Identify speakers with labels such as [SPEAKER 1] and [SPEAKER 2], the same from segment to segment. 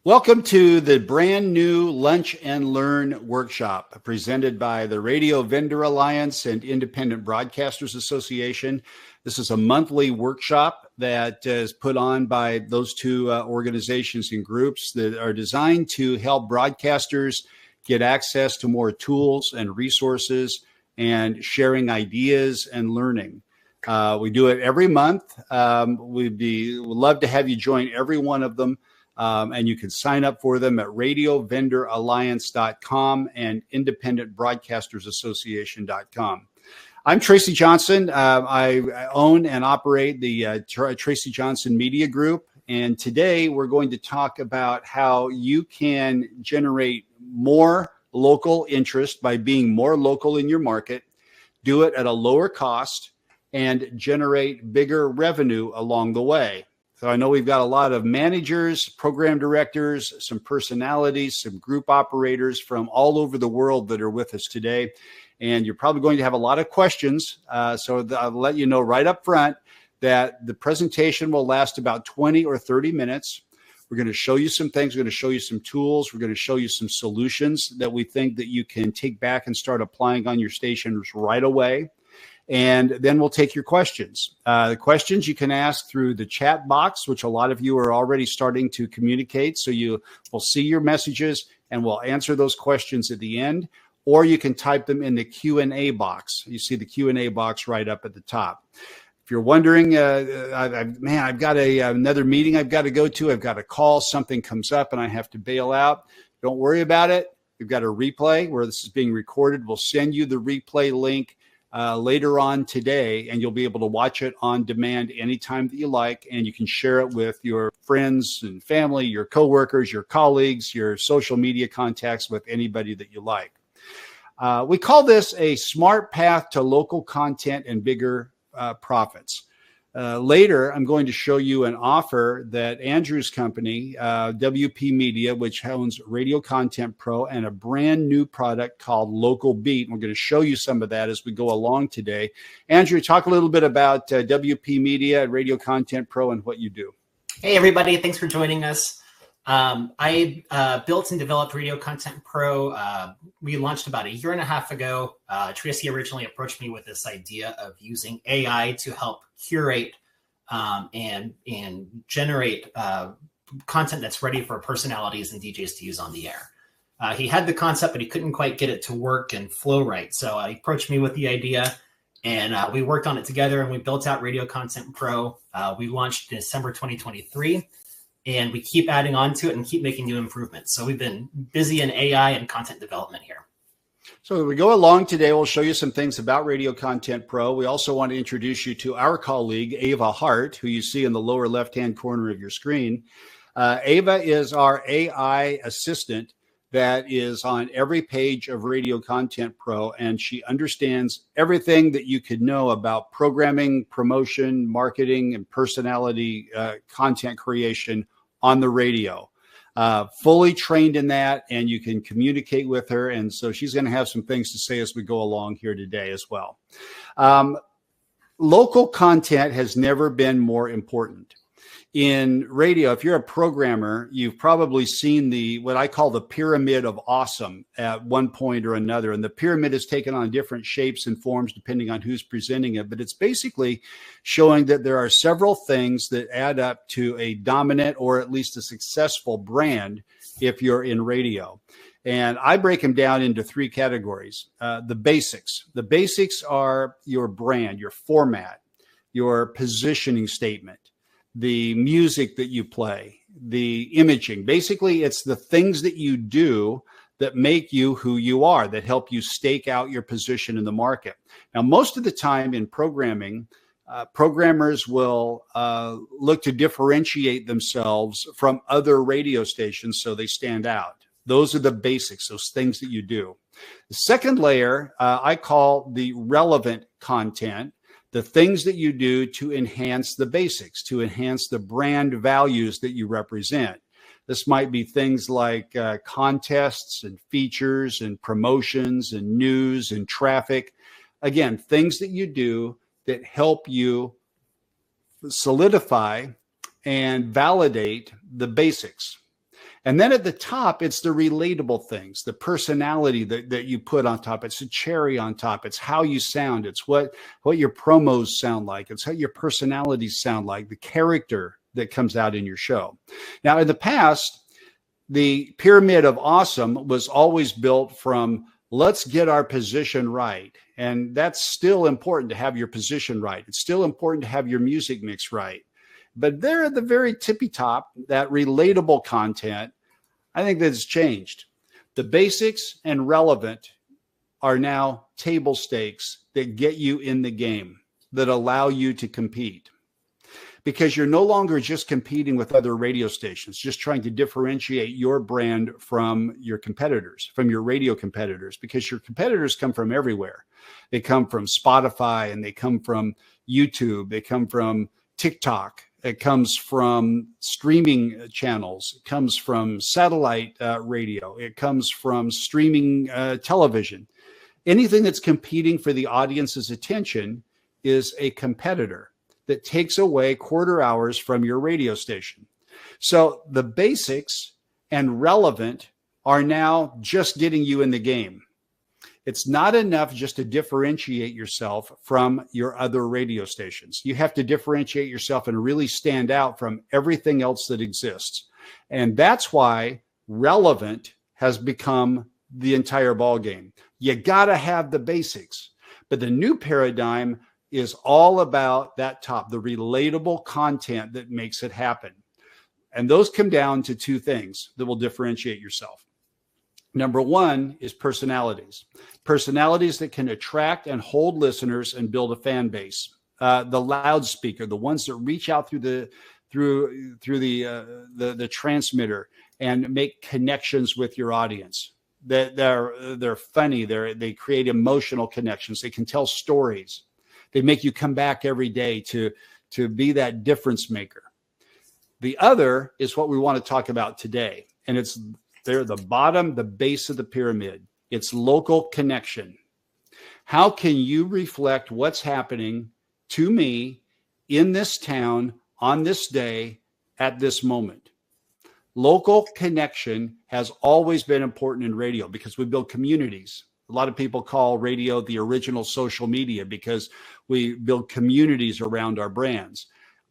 [SPEAKER 1] Welcome to the brand new Lunch and Learn workshop presented by the Radio Vendor Alliance and Independent Broadcasters Association. This is a monthly workshop that is put on by those two organizations and groups that are designed to help broadcasters get access to more tools and resources and sharing ideas and learning. We do it every month. We'd love to have you join every one of them. And you can sign up for them at radiovendoralliance.com and independentbroadcastersassociation.com. I'm Tracy Johnson. I own and operate the Tracy Johnson Media Group. And today we're going to talk about how you can generate more local interest by being more local in your market, do it at a lower cost, and generate bigger revenue along the way. So I know we've got a lot of managers, program directors, some personalities, some group operators from all over the world that are with us today. And you're probably going to have a lot of questions. So I'll let you know right up front that the presentation will last about 20 or 30 minutes. We're going to show you some things. We're going to show you some tools. We're going to show you some solutions that we think that you can take back and start applying on your stations right away. And then we'll take your questions. The questions you can ask through the chat box, which a lot of you are already starting to communicate. So you will see your messages and we'll answer those questions at the end. Or you can type them in the Q&A box. You see the Q&A box right up at the top. If you're wondering, I've got another meeting I've got to go to. I've got a call. Something comes up and I have to bail out. Don't worry about it. We've got a replay where this is being recorded. We'll send you the replay link later on today, and you'll be able to watch it on demand anytime that you like, and you can share it with your friends and family, your coworkers, your colleagues, your social media contacts, with anybody that you like. We call this a smart path to local content and bigger profits. Later, I'm going to show you an offer that Andrew's company, WP Media, which owns Radio Content Pro, and a brand new product called Local Beat. We're going to show you some of that as we go along today. Andrew, talk a little bit about WP Media and Radio Content Pro and what you do.
[SPEAKER 2] Hey, everybody. Thanks for joining us. I built and developed Radio Content Pro. We launched about 1.5 years ago. Tracy originally approached me with this idea of using AI to help curate and generate content that's ready for personalities and DJs to use on the air. He had the concept, but he couldn't quite get it to work and flow right. So he approached me with the idea, and we worked on it together, and we built out Radio Content Pro. We launched in December 2023. And we keep adding on to it and keep making new improvements. So we've been busy in AI and content development here.
[SPEAKER 1] So as we go along today, we'll show you some things about Radio Content Pro. We also want to introduce you to our colleague, Ava Hart, who you see in the lower left-hand corner of your screen. Ava is our AI assistant that is on every page of Radio Content Pro, and she understands everything that you could know about programming, promotion, marketing, and personality content creation on the radio. Fully trained in that, and you can communicate with her. And so she's going to have some things to say as we go along here today as well. Local content has never been more important. In radio, if you're a programmer, you've probably seen what I call the pyramid of awesome at one point or another. And the pyramid has taken on different shapes and forms depending on who's presenting it. But it's basically showing that there are several things that add up to a dominant or at least a successful brand if you're in radio. And I break them down into 3 categories. The basics. The basics are your brand, your format, your positioning statement, the music that you play, the imaging. Basically, it's the things that you do that make you who you are, that help you stake out your position in the market. Now, most of the time in programming, programmers will look to differentiate themselves from other radio stations so they stand out. Those are the basics, those things that you do. The second layer, I call the relevant content. The things that you do to enhance the basics, to enhance the brand values that you represent. This might be things like contests and features and promotions and news and traffic. Again, things that you do that help you solidify and validate the basics. And then at the top, it's the relatable things, the personality that you put on top. It's a cherry on top. It's how you sound. It's what your promos sound like. It's how your personalities sound like, the character that comes out in your show. Now, in the past, the pyramid of awesome was always built from, let's get our position right. And that's still important to have your position right. It's still important to have your music mix right. But there at the very tippy top, that relatable content, I think that's changed. The basics and relevant are now table stakes that get you in the game, that allow you to compete. Because you're no longer just competing with other radio stations, just trying to differentiate your brand from your competitors, from your radio competitors, because your competitors come from everywhere. They come from Spotify, and they come from YouTube. They come from TikTok. It comes from streaming channels. It comes from satellite radio. It comes from streaming television. Anything that's competing for the audience's attention is a competitor that takes away quarter hours from your radio station. So the basics and relevant are now just getting you in the game. It's not enough just to differentiate yourself from your other radio stations. You have to differentiate yourself and really stand out from everything else that exists. And that's why relevant has become the entire ballgame. You got to have the basics. But the new paradigm is all about that top, the relatable content that makes it happen. And those come down to two things that will differentiate yourself. Number one is personalities. Personalities that can attract and hold listeners and build a fan base. The loudspeaker, the ones that reach out through the transmitter and make connections with your audience. They're funny. They create emotional connections. They can tell stories. They make you come back every day to be that difference maker. The other is what we want to talk about today, and it's they're the bottom, the base of the pyramid. It's local connection. How can you reflect what's happening to me in this town on this day at this moment? Local connection has always been important in radio because we build communities. A lot of people call radio the original social media because we build communities around our brands.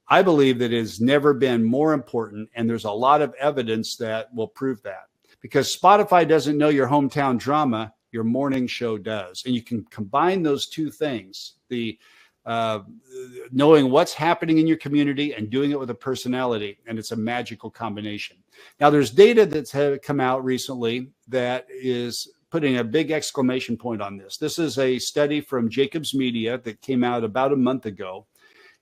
[SPEAKER 1] I believe that it has never been more important, and there's a lot of evidence that will prove that. Because Spotify doesn't know your hometown drama, your morning show does. And you can combine those two things, the knowing what's happening in your community and doing it with a personality, and it's a magical combination. Now, there's data that's come out recently that is putting a big exclamation point on this. This is a study from Jacobs Media that came out about a month ago,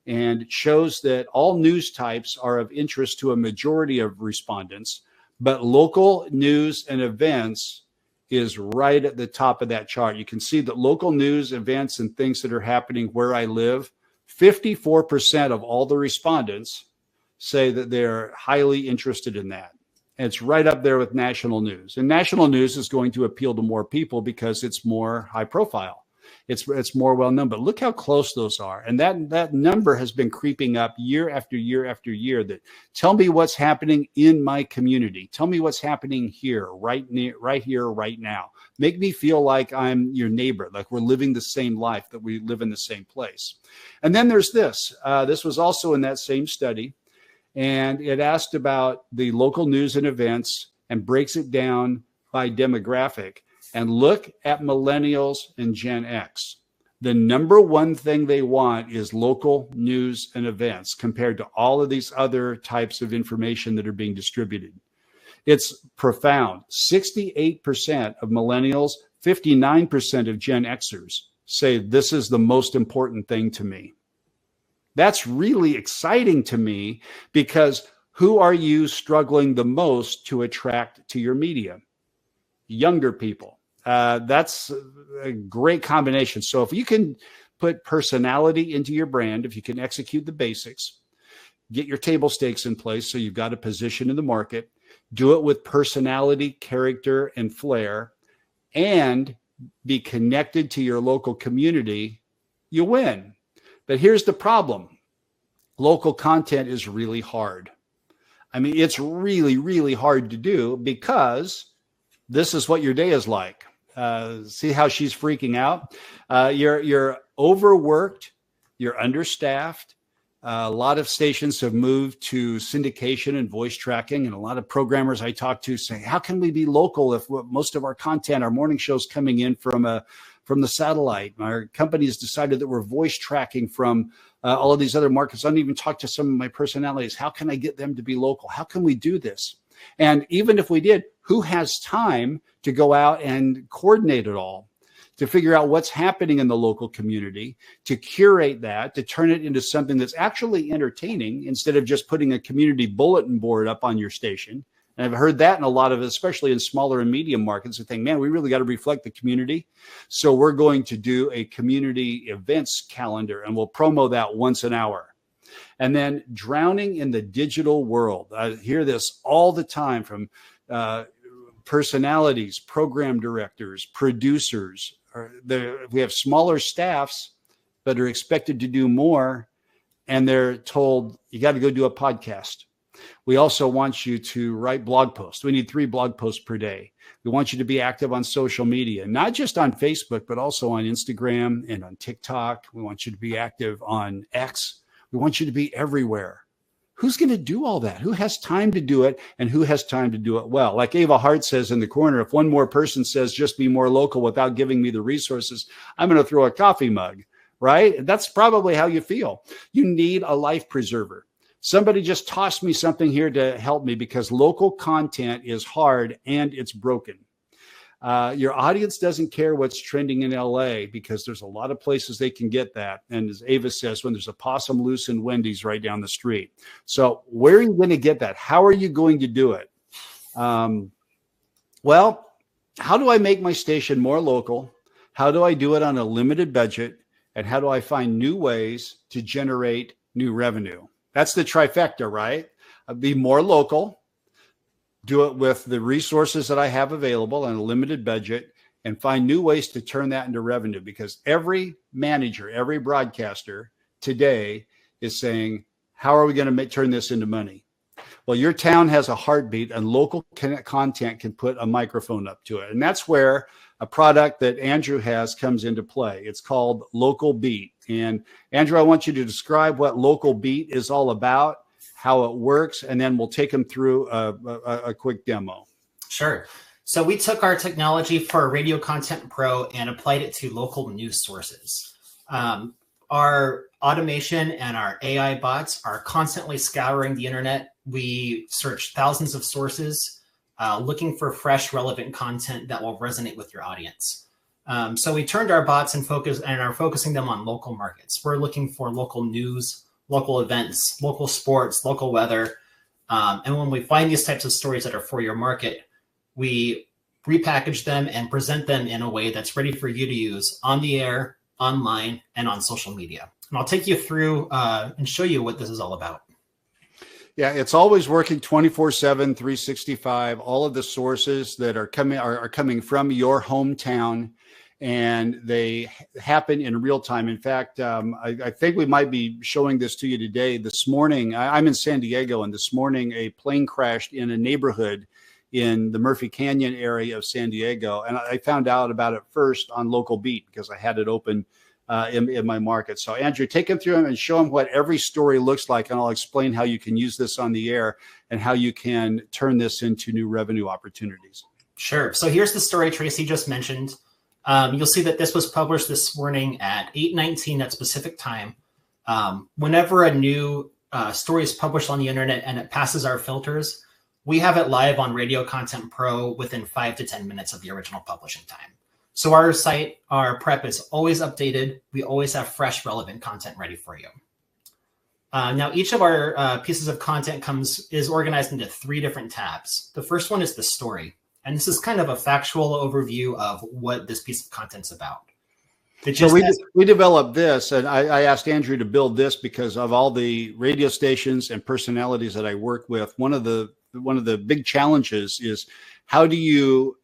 [SPEAKER 1] and it shows that all news types are of interest to a majority of respondents, but local news and events is right at the top of that chart. You can see that local news, events, and things that are happening where I live, 54% of all the respondents say that they're highly interested in that. And it's right up there with national news. And national news is going to appeal to more people because it's more high profile. It's more well known, but look how close those are. And that number has been creeping up year after year after year. That tell me what's happening in my community. Tell me what's happening here, right here, right now. Make me feel like I'm your neighbor, like we're living the same life, that we live in the same place. And then there's this. This was also in that same study, and it asked about the local news and events and breaks it down by demographic. And look at millennials and Gen X. The number one thing they want is local news and events compared to all of these other types of information that are being distributed. It's profound. 68% of millennials, 59% of Gen Xers say this is the most important thing to me. That's really exciting to me because who are you struggling the most to attract to your media? Younger people. That's a great combination. So if you can put personality into your brand, if you can execute the basics, get your table stakes in place so you've got a position in the market, do it with personality, character, and flair, and be connected to your local community, you win. But here's the problem. Local content is really hard. I mean, it's really, really hard to do because this is what your day is like. See how she's freaking out? You're overworked. You're understaffed. A lot of stations have moved to syndication and voice tracking, and a lot of programmers I talk to say, "How can we be local if most of our content, our morning shows, coming in from the satellite? Our company has decided that we're voice tracking from all of these other markets. I don't even talk to some of my personalities. How can I get them to be local? How can we do this?" And even if we did, who has time to go out and coordinate it all, to figure out what's happening in the local community, to curate that, to turn it into something that's actually entertaining instead of just putting a community bulletin board up on your station? And I've heard that in a lot of, especially in smaller and medium markets, I think, man, we really got to reflect the community. So we're going to do a community events calendar, and we'll promo that once an hour. And then drowning in the digital world. I hear this all the time from personalities, program directors, producers. We have smaller staffs that are expected to do more, and they're told, you got to go do a podcast. We also want you to write blog posts. We need 3 blog posts per day. We want you to be active on social media, not just on Facebook, but also on Instagram and on TikTok. We want you to be active on X. We want you to be everywhere. Who's going to do all that? Who has time to do it, and who has time to do it well? Like Ava Hart says in the corner, if one more person says just be more local without giving me the resources, I'm going to throw a coffee mug, right? That's probably how you feel. You need a life preserver. Somebody just tossed me something here to help me because local content is hard and it's broken. Your audience doesn't care what's trending in LA because there's a lot of places they can get that. And as Ava says, when there's a possum loose in Wendy's right down the street. So where are you going to get that? How are you going to do it? Well, how do I make my station more local? How do I do it on a limited budget? And how do I find new ways to generate new revenue? That's the trifecta, right? Be more local. Do it with the resources that I have available on a limited budget, and find new ways to turn that into revenue, because every manager, every broadcaster today is saying, how are we going to turn this into money? Well, your town has a heartbeat, and local content can put a microphone up to it. And that's where a product that Andrew has comes into play. It's called Local Beat. And Andrew, I want you to describe what Local Beat is all about, how it works, and then we'll take them through a quick demo.
[SPEAKER 2] Sure. So we took our technology for Radio Content Pro and applied it to local news sources. Our automation and our AI bots are constantly scouring the internet. We search thousands of sources, looking for fresh, relevant content that will resonate with your audience. So we turned our bots and are focusing them on local markets. We're looking for local news, local events, local sports, local weather. And when we find these types of stories that are for your market, we repackage them and present them in a way that's ready for you to use on the air, online, and on social media. And I'll take you through and show you what this is all about.
[SPEAKER 1] Yeah, it's always working 24/7, 365. All of the sources that are coming from your hometown, and they happen in real time. In fact, I think we might be showing this to you today. This morning, I'm in San Diego, and this morning a plane crashed in a neighborhood in the Murphy Canyon area of San Diego. And I found out about it first on Local Beat because I had it open in my market. So Andrew, take them through them and show them what every story looks like, and I'll explain how you can use this on the air and how you can turn this into new revenue opportunities.
[SPEAKER 2] Sure. So here's the story Tracy just mentioned. You'll see that this was published this morning at 8:19 at Pacific time. Whenever a new story is published on the internet and it passes our filters, we have it live on Radio Content Pro within 5 to 10 minutes of the original publishing time. So our site, our prep is always updated. We always have fresh, relevant content ready for you. Now, each of our pieces of content is organized into 3 different tabs. The first one is the story. And this is kind of a factual overview of what this piece of content's about.
[SPEAKER 1] So we developed this, and I asked Andrew to build this because of all the radio stations and personalities that I work with. One of the big challenges is, how do you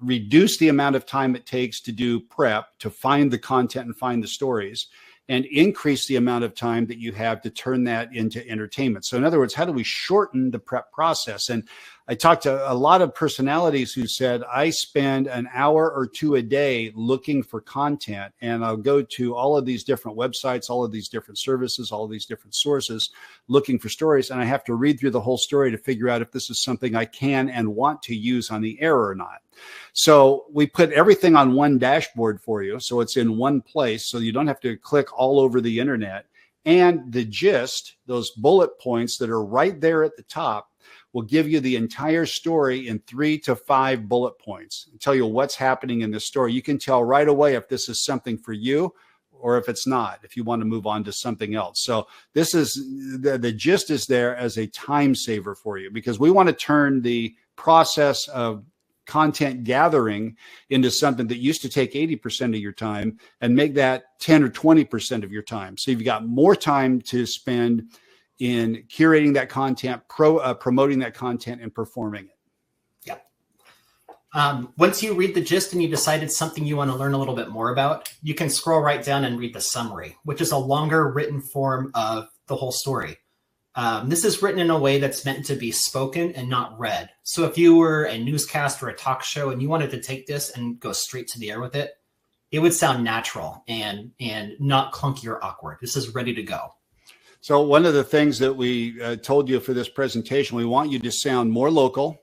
[SPEAKER 1] reduce the amount of time it takes to do prep, to find the content and find the stories, and increase the amount of time that you have to turn that into entertainment. So in other words, how do we shorten the prep process? And I talked to a lot of personalities who said, I spend an hour or two a day looking for content, and I'll go to all of these different websites, all of these different services, all of these different sources looking for stories. And I have to read through the whole story to figure out if this is something I can and want to use on the air or not. So we put everything on one dashboard for you. So it's in one place. So you don't have to click all over the internet. And the gist, those bullet points that are right there at the top, will give you the entire story in 3 to 5 bullet points and tell you what's happening in the story. You can tell right away if this is something for you or if it's not, if you want to move on to something else. So this is the gist is there as a time saver for you, because we want to turn the process of content gathering into something that used to take 80% of your time and make that 10 or 20% of your time. So you've got more time to spend in curating that content, promoting that content, and performing it.
[SPEAKER 2] Yep. Once you read the gist and you decide it's something you want to learn a little bit more about, you can scroll right down and read the summary, which is a longer written form of the whole story. This is written in a way that's meant to be spoken and not read. So if you were a newscast or a talk show and you wanted to take this and go straight to the air with it, it would sound natural and not clunky or awkward. This is ready to go.
[SPEAKER 1] So one of the things that we told you for this presentation, we want you to sound more local.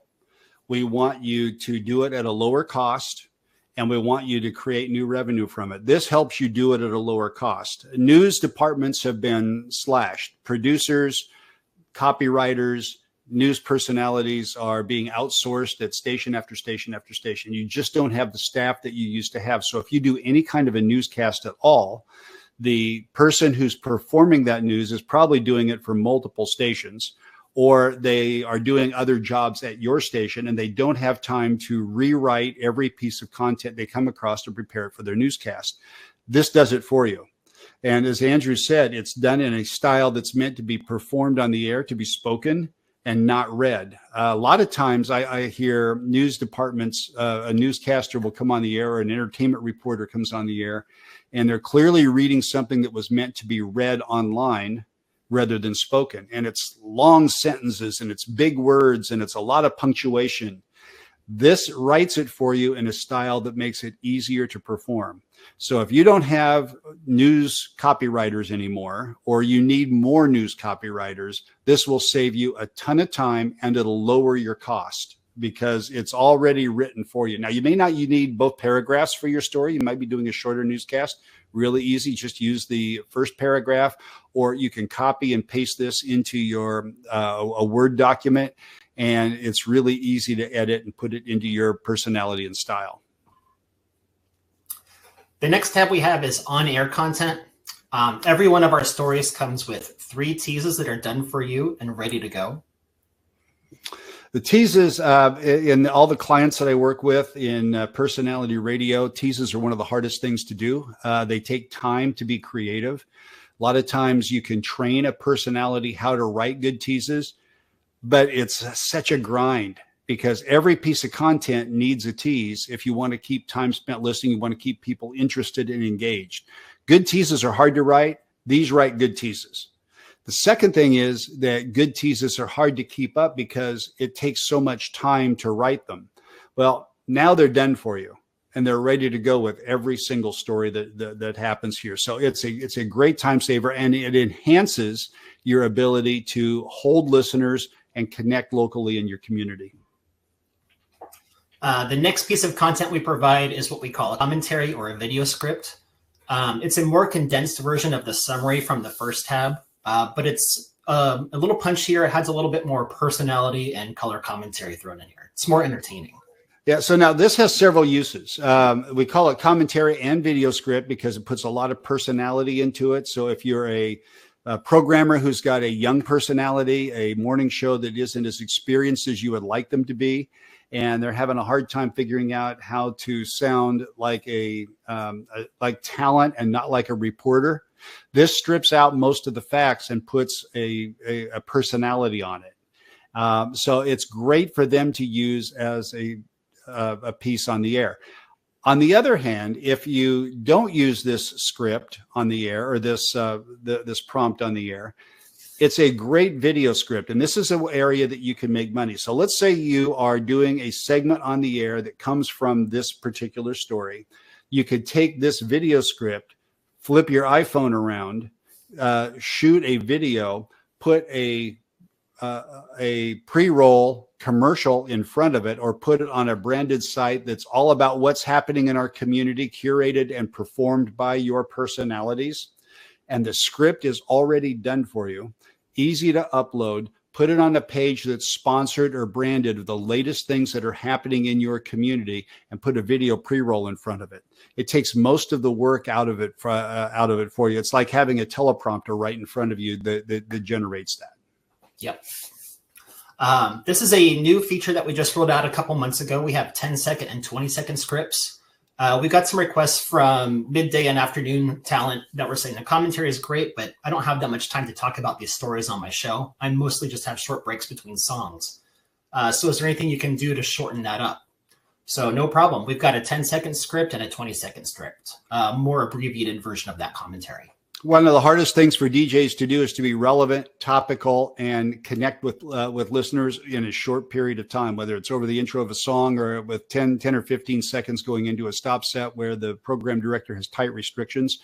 [SPEAKER 1] We want you to do it at a lower cost, and we want you to create new revenue from it. This helps you do it at a lower cost. News departments have been slashed. Producers, copywriters, news personalities are being outsourced at station after station after station. You just don't have the staff that you used to have. So if you do any kind of a newscast at all, the person who's performing that news is probably doing it for multiple stations, or they are doing other jobs at your station and they don't have time to rewrite every piece of content they come across to prepare it for their newscast. This does it for you. And as Andrew said, it's done in a style that's meant to be performed on the air, to be spoken and not read. A lot of times I hear news departments, a newscaster will come on the air, or an entertainment reporter comes on the air, and they're clearly reading something that was meant to be read online rather than spoken. And it's long sentences and it's big words and it's a lot of punctuation. This writes it for you in a style that makes it easier to perform. So if you don't have news copywriters anymore, or you need more news copywriters, this will save you a ton of time and it'll lower your cost, because it's already written for you. Now, you need both paragraphs for your story. You might be doing a shorter newscast. Really easy. Just use the first paragraph, or you can copy and paste this into your a Word document, and it's really easy to edit and put it into your personality and style.
[SPEAKER 2] The next tab we have is on-air content. Every one of our stories comes with 3 teases that are done for you and ready to go.
[SPEAKER 1] The teases, in all the clients that I work with in personality radio, teases are one of the hardest things to do. They take time to be creative. A lot of times you can train a personality how to write good teases, but it's such a grind, because every piece of content needs a tease. If you want to keep time spent listening, you want to keep people interested and engaged. Good teases are hard to write. These write good teases. The second thing is that good teases are hard to keep up because it takes so much time to write them. Well, now they're done for you and they're ready to go with every single story that happens here. So it's a great time saver, and it enhances your ability to hold listeners and connect locally in your community.
[SPEAKER 2] The next piece of content we provide is what we call a commentary or a video script. It's a more condensed version of the summary from the first tab. But it's a little punchier. It has a little bit more personality and color commentary thrown in here. It's more entertaining.
[SPEAKER 1] Yeah. So now this has several uses. We call it commentary and video script because it puts a lot of personality into it. So if you're a programmer who's got a young personality, a morning show that isn't as experienced as you would like them to be, and they're having a hard time figuring out how to sound like like talent and not like a reporter, this strips out most of the facts and puts a personality on it. So it's great for them to use as a piece on the air. On the other hand, if you don't use this script on the air, or this prompt on the air, it's a great video script. And this is an area that you can make money. So let's say you are doing a segment on the air that comes from this particular story. You could take this video script, flip your iPhone around, shoot a video, put a pre-roll commercial in front of it, or put it on a branded site that's all about what's happening in our community, curated and performed by your personalities. And the script is already done for you, easy to upload. Put it on a page that's sponsored or branded of the latest things that are happening in your community, and put a video pre-roll in front of it. It takes most of the work out of it for you. It's like having a teleprompter right in front of you that generates that.
[SPEAKER 2] Yep. This is a new feature that we just rolled out a couple months ago. We have 10-second and 20-second scripts. We got some requests from midday and afternoon talent that were saying the commentary is great, but I don't have that much time to talk about these stories on my show. I mostly just have short breaks between songs. So is there anything you can do to shorten that up? So no problem. We've got a 10-second script and a 20-second script, more abbreviated version of that commentary.
[SPEAKER 1] One of the hardest things for DJs to do is to be relevant, topical, and connect with listeners in a short period of time, whether it's over the intro of a song or with 10 or 15 seconds going into a stop set where the program director has tight restrictions.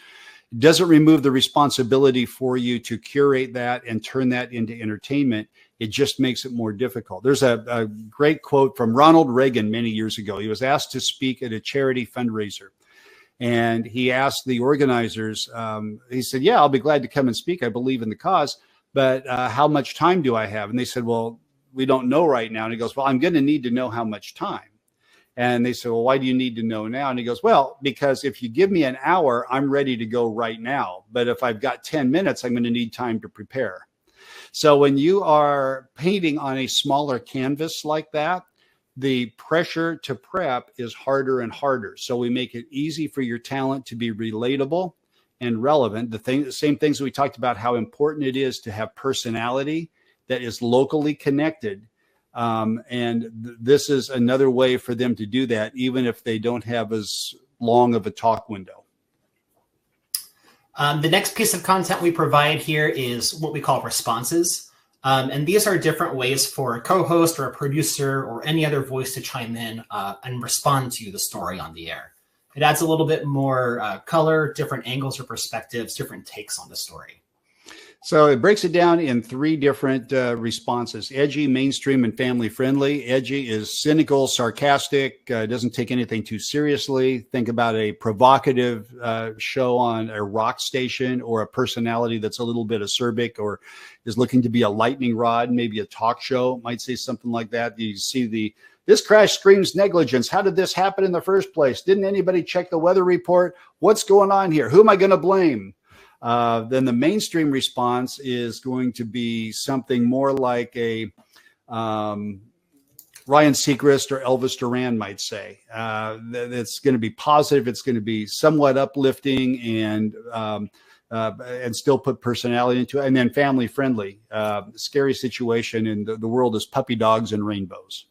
[SPEAKER 1] It doesn't remove the responsibility for you to curate that and turn that into entertainment. It just makes it more difficult. There's a great quote from Ronald Reagan many years ago. He was asked to speak at a charity fundraiser. And he asked the organizers, he said, yeah, I'll be glad to come and speak. I believe in the cause, but how much time do I have? And they said, well, we don't know right now. And he goes, well, I'm going to need to know how much time. And they said, well, why do you need to know now? And he goes, well, because if you give me an hour, I'm ready to go right now. But if I've got 10 minutes, I'm going to need time to prepare. So when you are painting on a smaller canvas like that, the pressure to prep is harder and harder. So we make it easy for your talent to be relatable and relevant. The same things we talked about, how important it is to have personality that is locally connected. This is another way for them to do that, even if they don't have as long of a talk window.
[SPEAKER 2] The next piece of content we provide here is what we call responses. And these are different ways for a co-host or a producer or any other voice to chime in and respond to the story on the air. It adds a little bit more color, different angles or perspectives, different takes on the story.
[SPEAKER 1] So it breaks it down in 3 different responses: edgy, mainstream, and family friendly. Edgy is cynical, sarcastic, doesn't take anything too seriously. Think about a provocative show on a rock station, or a personality that's a little bit acerbic or is looking to be a lightning rod. Maybe a talk show might say something like that. You see this crash screams negligence. How did this happen in the first place? Didn't anybody check the weather report? What's going on here? Who am I going to blame? Then the mainstream response is going to be something more like a Ryan Seacrest or Elvis Duran might say. It's going to be positive. It's going to be somewhat uplifting and still put personality into it. And then family friendly, scary situation, and the world is puppy dogs and rainbows.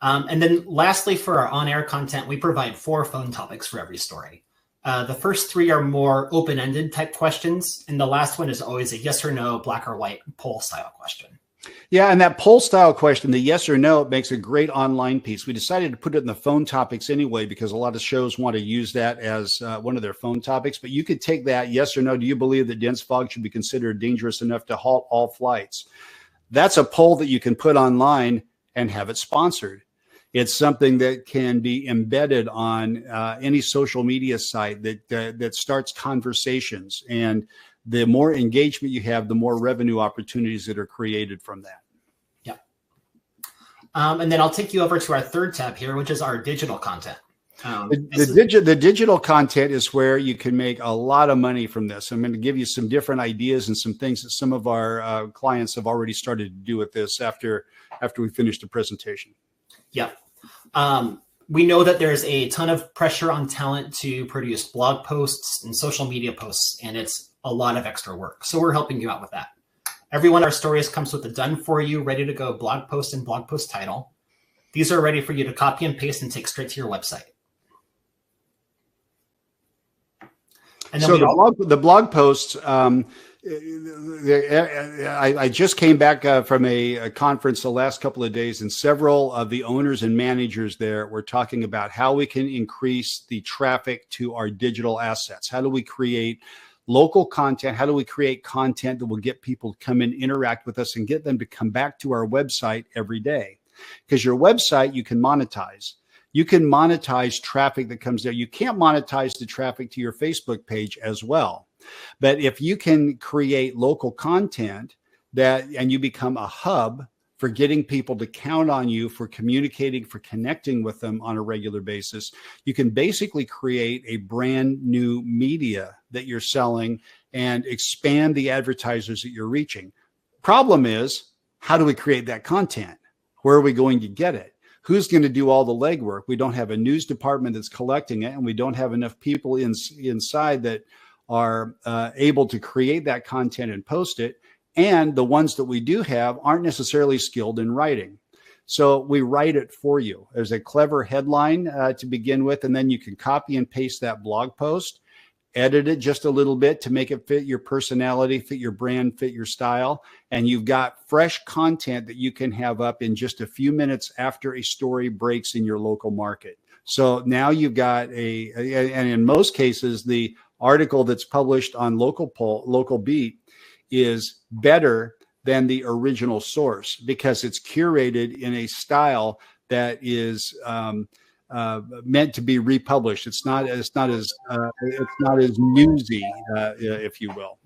[SPEAKER 2] And then lastly, for our on-air content, we provide 4 phone topics for every story. The first 3 are more open-ended type questions, and the last one is always a yes or no, black or white poll style question.
[SPEAKER 1] Yeah, and that poll style question, the yes or no, makes a great online piece. We decided to put it in the phone topics anyway, because a lot of shows want to use that as one of their phone topics. But you could take that yes or no. Do you believe that dense fog should be considered dangerous enough to halt all flights? That's a poll that you can put online and have it sponsored. It's something that can be embedded on any social media site that starts conversations. And the more engagement you have, the more revenue opportunities that are created from that.
[SPEAKER 2] Yeah. And then I'll take you over to our third tab here, which is our digital content.
[SPEAKER 1] The digital content is where you can make a lot of money from this. I'm going to give you some different ideas and some things that some of our clients have already started to do with this after we finish the presentation.
[SPEAKER 2] Yep. We know that there's a ton of pressure on talent to produce blog posts and social media posts, and it's a lot of extra work. So we're helping you out with that. Every one of our stories comes with a done for you, ready to go blog post and blog post title. These are ready for you to copy and paste and take straight to your website.
[SPEAKER 1] And then so the blog posts, I just came back from a conference the last couple of days, and several of the owners and managers there were talking about how we can increase the traffic to our digital assets. How do we create local content? How do we create content that will get people to come and interact with us and get them to come back to our website every day? Because your website, you can monetize. You can monetize traffic that comes there. You can't monetize the traffic to your Facebook page as well. But if you can create local content and you become a hub for getting people to count on you, for communicating, for connecting with them on a regular basis, you can basically create a brand new media that you're selling and expand the advertisers that you're reaching. Problem is, how do we create that content? Where are we going to get it? Who's going to do all the legwork? We don't have a news department that's collecting it, and we don't have enough people inside that are able to create that content and post it. And the ones that we do have aren't necessarily skilled in writing. So we write it for you. There's a clever headline to begin with, and then you can copy and paste that blog post, edit it just a little bit to make it fit your personality, fit your brand, fit your style. And you've got fresh content that you can have up in just a few minutes after a story breaks in your local market. So now you've got and in most cases, the article that's published on Local Beat is better than the original source because it's curated in a style that is meant to be republished. It's not as newsy, if you will.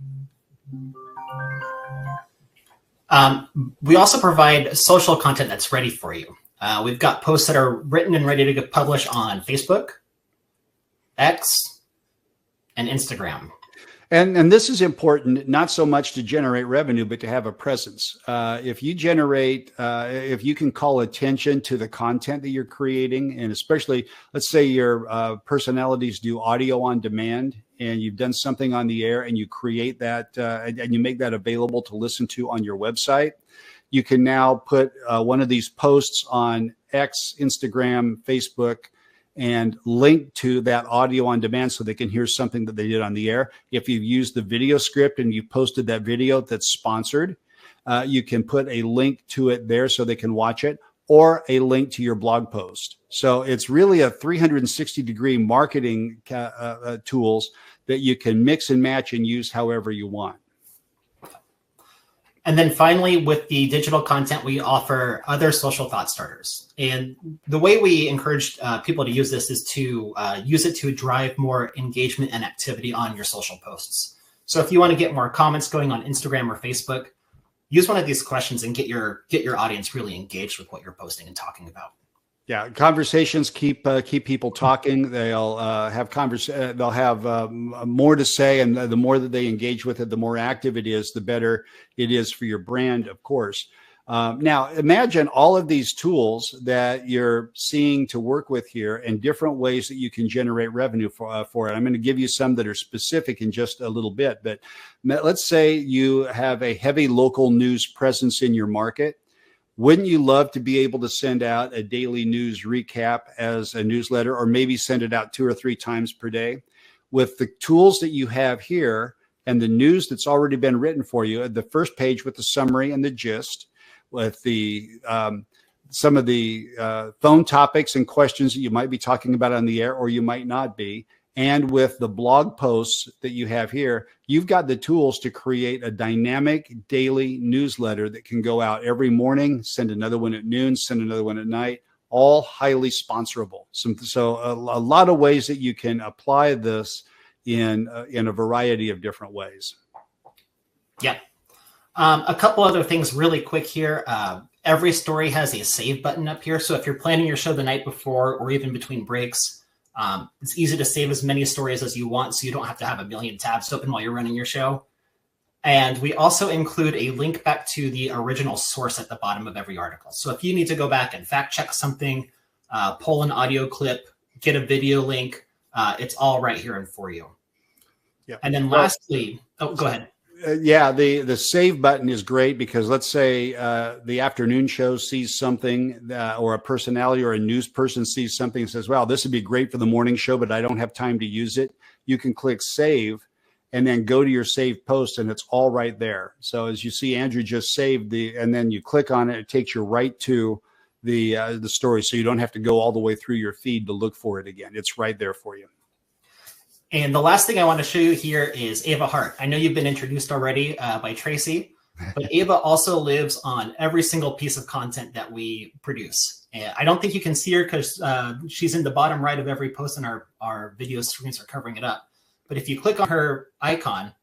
[SPEAKER 2] We also provide social content that's ready for you. We've got posts that are written and ready to get published on Facebook, X, and Instagram.
[SPEAKER 1] And this is important, not so much to generate revenue, but to have a presence. If you can call attention to the content that you're creating, and especially, let's say your personalities do audio on demand, and you've done something on the air, and you create that, and you make that available to listen to on your website, you can now put one of these posts on X, Instagram, Facebook, and link to that audio on demand so they can hear something that they did on the air. If you've used the video script and you posted that video that's sponsored, you can put a link to it there so they can watch it, or a link to your blog post. So it's really a 360-degree marketing tools that you can mix and match and use however you want.
[SPEAKER 2] And then finally, with the digital content, we offer other social thought starters. And the way we encourage people to use this is to use it to drive more engagement and activity on your social posts. So if you want to get more comments going on Instagram or Facebook, use one of these questions and get your audience really engaged with what you're posting and talking about.
[SPEAKER 1] Yeah, conversations keep people talking. They'll have they'll have more to say, and the more that they engage with it, the more active it is, the better it is for your brand, of course. Now, imagine all of these tools that you're seeing to work with here and different ways that you can generate revenue for it. I'm going to give you some that are specific in just a little bit, but let's say you have a heavy local news presence in your market. Wouldn't you love to be able to send out a daily news recap as a newsletter, or maybe send it out 2 or 3 times per day? With the tools that you have here and the news that's already been written for you, at the first page with the summary and the gist, with the some of the phone topics and questions that you might be talking about on the air, or you might not be, and with the blog posts that you have here, you've got the tools to create a dynamic daily newsletter that can go out every morning, send another one at noon, send another one at night, all highly sponsorable. So a lot of ways that you can apply this in a variety of different ways.
[SPEAKER 2] Yeah. A couple other things really quick here. Every story has a save button up here. So if you're planning your show the night before or even between breaks, it's easy to save as many stories as you want, so you don't have to have a million tabs open while you're running your show. And we also include a link back to the original source at the bottom of every article. So if you need to go back and fact check something, pull an audio clip, get a video link, it's all right here and for you.
[SPEAKER 1] Yeah.
[SPEAKER 2] And then lastly, go ahead.
[SPEAKER 1] Yeah, the save button is great because let's say the afternoon show sees something or a personality or a news person sees something and says, wow, this would be great for the morning show, but I don't have time to use it. You can click save and then go to your saved post and it's all right there. So as you see, Andrew just saved and then you click on it, it takes you right to the story. So you don't have to go all the way through your feed to look for it again. It's right there for you.
[SPEAKER 2] And the last thing I want to show you here is Ava Hart. I know you've been introduced already by Tracy, but Ava also lives on every single piece of content that we produce. And I don't think you can see her because she's in the bottom right of every post, and our video screens are covering it up. But if you click on her icon,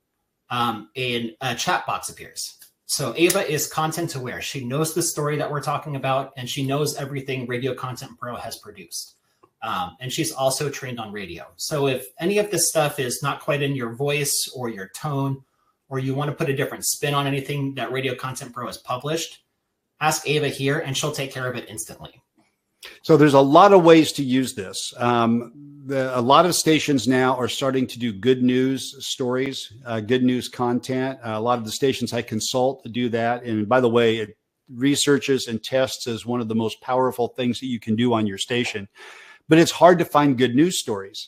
[SPEAKER 2] a chat box appears. So Ava is content aware. She knows the story that we're talking about, and she knows everything Radio Content Pro has produced. And she's also trained on radio. So if any of this stuff is not quite in your voice or your tone, or you want to put a different spin on anything that Radio Content Pro has published, ask Ava here and she'll take care of it instantly.
[SPEAKER 1] So there's a lot of ways to use this. A lot of stations now are starting to do good news stories, good news content. A lot of the stations I consult do that. And by the way, it researches and tests as one of the most powerful things that you can do on your station. But it's hard to find good news stories.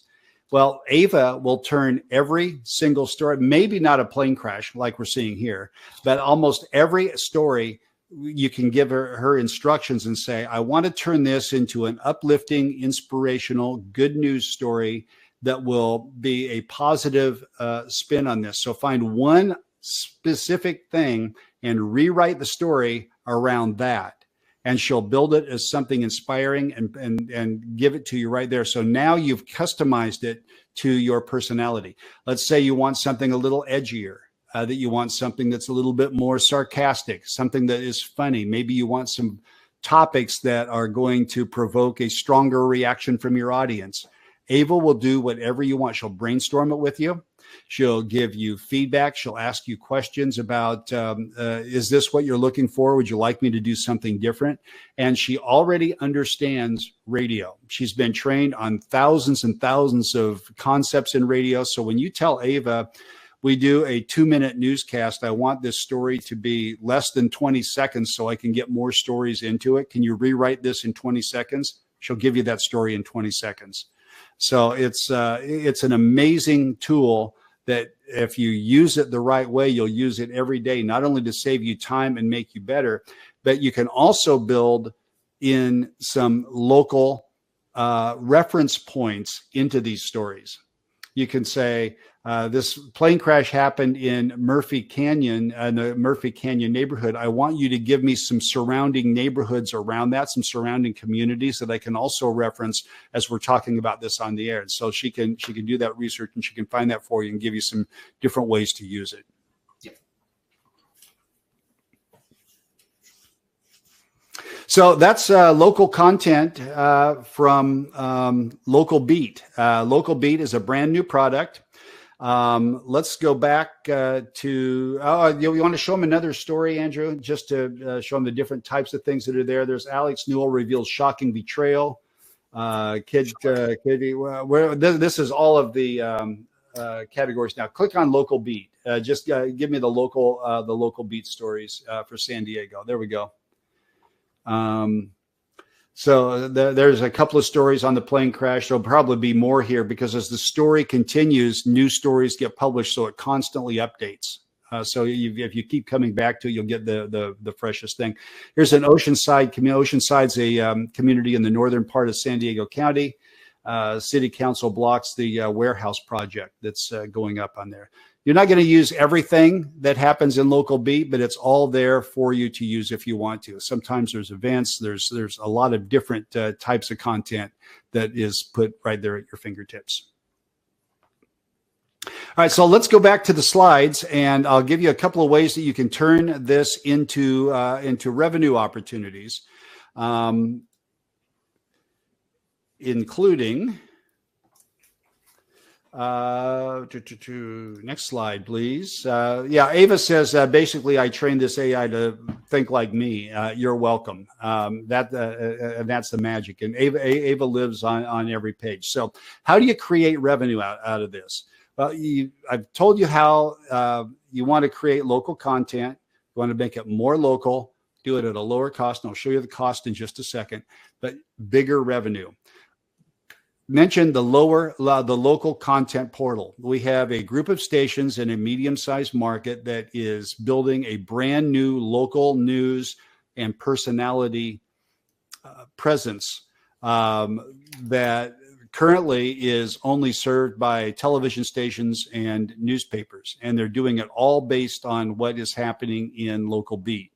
[SPEAKER 1] Well, Ava will turn every single story, maybe not a plane crash like we're seeing here, but almost every story you can give her instructions and say, I want to turn this into an uplifting, inspirational, good news story that will be a positive spin on this. So find one specific thing and rewrite the story around that. And she'll build it as something inspiring and give it to you right there. So now you've customized it to your personality. Let's say you want something a little edgier, that you want something that's a little bit more sarcastic, something that is funny. Maybe you want some topics that are going to provoke a stronger reaction from your audience. Ava will do whatever you want. She'll brainstorm it with you. She'll give you feedback. She'll ask you questions about, is this what you're looking for? Would you like me to do something different? And she already understands radio. She's been trained on thousands and thousands of concepts in radio. So when you tell Ava, we do a 2-minute newscast, I want this story to be less than 20 seconds so I can get more stories into it. Can you rewrite this in 20 seconds? She'll give you that story in 20 seconds. So it's an amazing tool that if you use it the right way, you'll use it every day, not only to save you time and make you better, but you can also build in some local reference points into these stories. You can say, this plane crash happened in Murphy Canyon, the Murphy Canyon neighborhood. I want you to give me some surrounding neighborhoods around that, some surrounding communities that I can also reference as we're talking about this on the air. And so she can do that research and she can find that for you and give you some different ways to use it. So that's local content from Local Beat. Local Beat is a brand new product. Let's go back to, you want to show them another story, Andrew, just to show them the different types of things that are there. There's Alex Newell reveals shocking betrayal. This is all of the categories now. Click on Local Beat. Just give me the local beat stories for San Diego. There we go. So there's a couple of stories on the plane crash. There'll probably be more here because as the story continues, new stories get published, so it constantly updates. So if you keep coming back to it, you'll get the freshest thing. Here's an Oceanside. Oceanside's a community in the northern part of San Diego County. City Council blocks the warehouse project that's going up on there. You're not going to use everything that happens in Local Beat, but it's all there for you to use if you want to. Sometimes there's events, there's a lot of different types of content that is put right there at your fingertips. All right, so let's go back to the slides, and I'll give you a couple of ways that you can turn this into revenue opportunities, including. Next slide, please. Ava says, basically, I trained this AI to think like me. You're welcome. And that's the magic. And Ava lives on every page. So how do you create revenue out of this? Well, I've told you how you want to create local content. You want to make it more local, do it at a lower cost. And I'll show you the cost in just a second, but bigger revenue. Mention the local content portal. We have a group of stations in a medium-sized market that is building a brand new local news and personality presence that currently is only served by television stations and newspapers. And they're doing it all based on what is happening in local beat.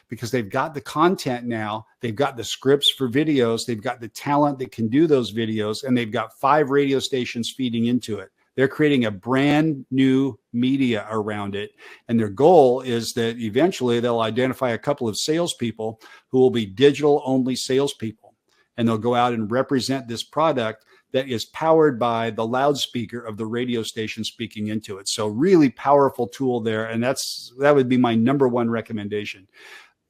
[SPEAKER 1] Because they've got the content now, they've got the scripts for videos, they've got the talent that can do those videos, and they've got 5 radio stations feeding into it. They're creating a brand new media around it. And their goal is that eventually they'll identify a couple of salespeople who will be digital only salespeople. And they'll go out and represent this product that is powered by the loudspeaker of the radio station speaking into it. So really powerful tool there. And that would be my number one recommendation.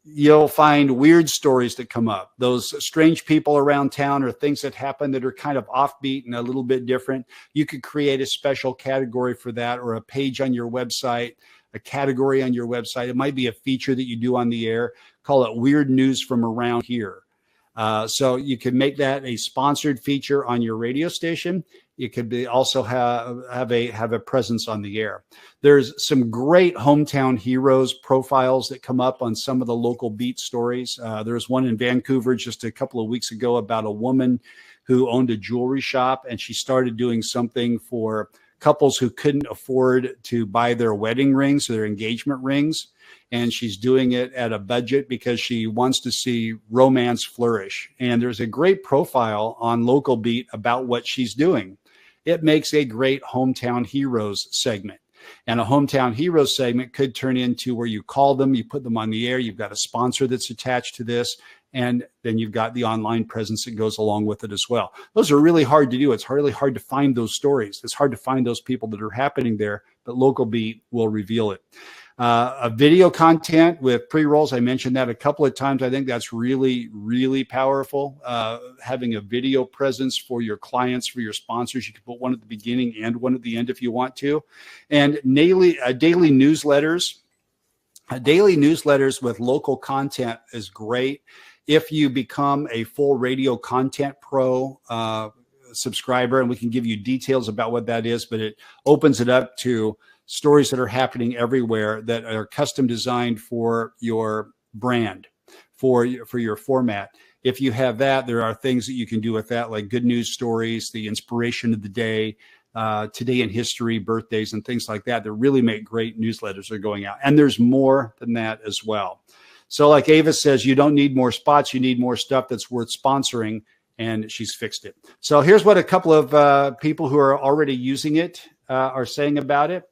[SPEAKER 1] You'll find weird stories that come up, those strange people around town or things that happen that are kind of offbeat and a little bit different. You could create a special category for that, or a page on your website, a category on your website. It might be a feature that you do on the air. Call it weird news from around here. So you can make that a sponsored feature on your radio station. You could also have a presence on the air. There's some great hometown heroes profiles that come up on some of the local beat stories. There's one in Vancouver just a couple of weeks ago about a woman who owned a jewelry shop, and she started doing something for couples who couldn't afford to buy their wedding rings or their engagement rings. And she's doing it at a budget because she wants to see romance flourish. And there's a great profile on Local Beat about what she's doing. It makes a great Hometown Heroes segment. And a Hometown Heroes segment could turn into where you call them, you put them on the air, you've got a sponsor that's attached to this, and then you've got the online presence that goes along with it as well. Those are really hard to do. It's really hard to find those stories. It's hard to find those people that are happening there, but Local Beat will reveal it. A video content with pre-rolls. I mentioned that a couple of times. I think that's really, really powerful. Having a video presence for your clients, for your sponsors. You can put one at the beginning and one at the end if you want to. And daily newsletters. Daily newsletters with local content is great. If you become a full Radio Content Pro subscriber, and we can give you details about what that is, but it opens it up to stories that are happening everywhere that are custom designed for your brand, for your format. If you have that, there are things that you can do with that, like good news stories, the inspiration of the day, today in history, birthdays, and things like that really make great newsletters that are going out. And there's more than that as well. So like Ava says, you don't need more spots. You need more stuff that's worth sponsoring, and she's fixed it. So here's what a couple of people who are already using it are saying about it.